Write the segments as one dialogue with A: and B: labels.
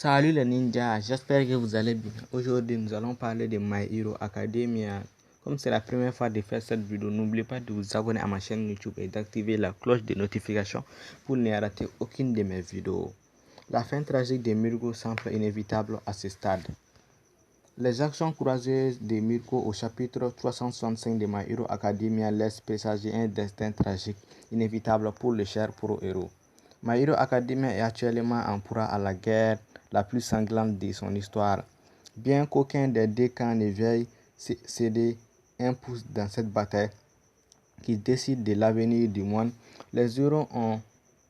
A: Salut les ninjas, j'espère que vous allez bien. Aujourd'hui, nous allons parler de My Hero Academia. Comme c'est la première fois de faire cette vidéo, n'oubliez pas de vous abonner à ma chaîne YouTube et d'activer la cloche de notification pour ne rater aucune de mes vidéos. La fin tragique de Mirko semble inévitable à ce stade. Les actions courageuses de Mirko au chapitre 365 de My Hero Academia laissent présager un destin tragique inévitable pour le cher pro-héros. My Hero Academia est actuellement en proie à la guerre la plus sanglante de son histoire. Bien qu'aucun des deux camps ne veuille céder un pouce dans cette bataille qui décide de l'avenir du monde, les héros ont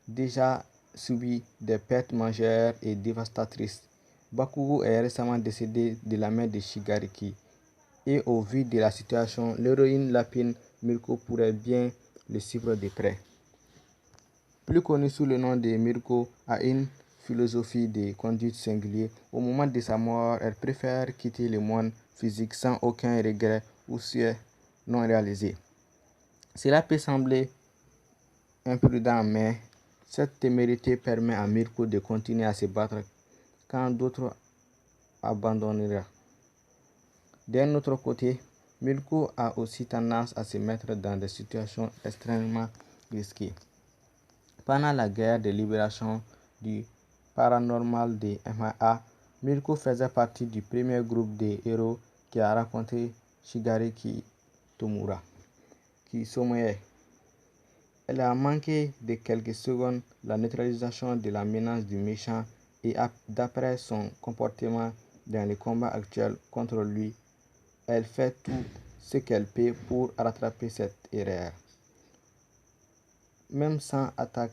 A: déjà subi des pertes majeures et dévastatrices. Bakugo est récemment décédé de la main de Shigaraki, et au vu de la situation, l'héroïne lapine Mirko pourrait bien le suivre de près. Plus connu sous le nom de Mirko, a une philosophie de conduite singulière. Au moment de sa mort, elle préfère quitter le monde physique sans aucun regret ou souhait non réalisé. Cela peut sembler imprudent, mais cette témérité permet à Mirko de continuer à se battre quand d'autres abandonneront. D'un autre côté, Mirko a aussi tendance à se mettre dans des situations extrêmement risquées. Pendant la guerre de libération du paranormal de MIA, Mirko faisait partie du premier groupe de héros qui a rencontré Shigaraki Tomura, qui sommeillait. Elle a manqué de quelques secondes la neutralisation de la menace du méchant et d'après son comportement dans les combats actuels contre lui, elle fait tout ce qu'elle peut pour rattraper cette erreur. Même sans attaque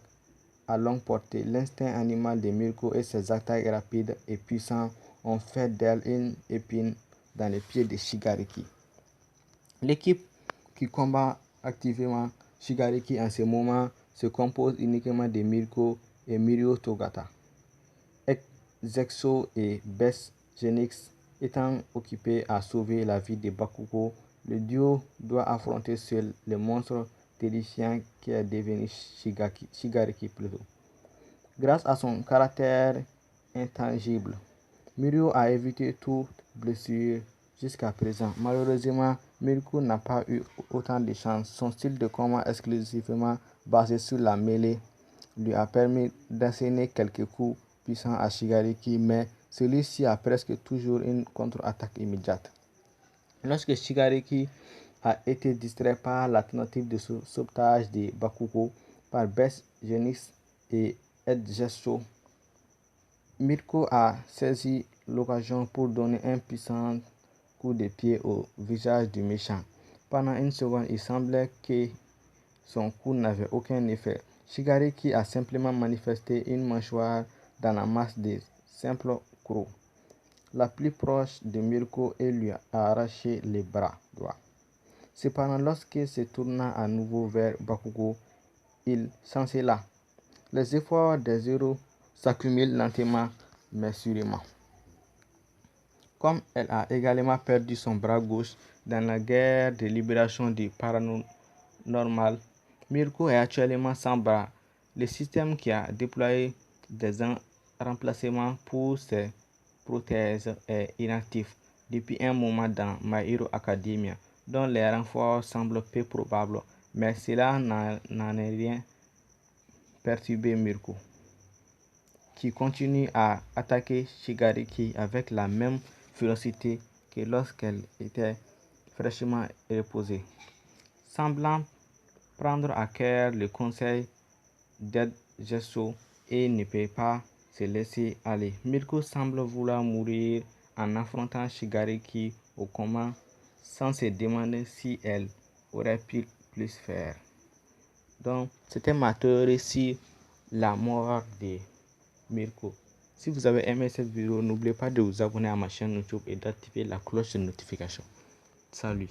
A: à longue portée, l'instinct animal de Mirko et ses attaques rapides et puissantes ont fait d'elle une épine dans les pieds de Shigaraki. L'équipe qui combat activement Shigaraki en ce moment se compose uniquement de Mirko et Mirio Togata. Zexo et Best Genix étant occupés à sauver la vie de Bakugo, le duo doit affronter seul le monstre terrifiant qui est devenu Shigaraki plutôt. Grâce à son caractère intangible, Mirio a évité toute blessure jusqu'à présent. Malheureusement, Mirko n'a pas eu autant de chance. Son style de combat exclusivement basé sur la mêlée lui a permis d'asséner quelques coups puissants à Shigaraki, mais celui-ci a presque toujours une contre-attaque immédiate. Lorsque Shigaraki a été distrait par la tentative de sauvetage de Bakugo par Best Genix et Edgesso, Mirko a saisi l'occasion pour donner un puissant coup de pied au visage du méchant. Pendant une seconde, il semblait que son coup n'avait aucun effet. Shigaraki a simplement manifesté une mâchoire dans la masse des simples crocs, la plus proche de Mirko, et lui a arraché les bras droits. Cependant, lorsqu'il se tourna à nouveau vers Bakugo, il chancela. Les efforts des héros s'accumulent lentement mais sûrement. Comme elle a également perdu son bras gauche dans la guerre de libération du paranormal, Mirko est actuellement sans bras. Le système qui a déployé des remplacements pour ses prothèses est inactif depuis un moment dans My Hero Academia, dont les renforts semblent peu probables, mais cela n'en est rien perturbé Mirko, qui continue à attaquer Shigaraki avec la même férocité que lorsqu'elle était fraîchement reposée. Semblant prendre à cœur le conseil d'Edgesso et ne peut pas se laisser aller, Mirko semble vouloir mourir en affrontant Shigaraki au combat sans se demander si elle aurait pu plus faire. Donc, c'était ma théorie sur la mort de Mirko. Si vous avez aimé cette vidéo, n'oubliez pas de vous abonner à ma chaîne YouTube et d'activer la cloche de notification. Salut!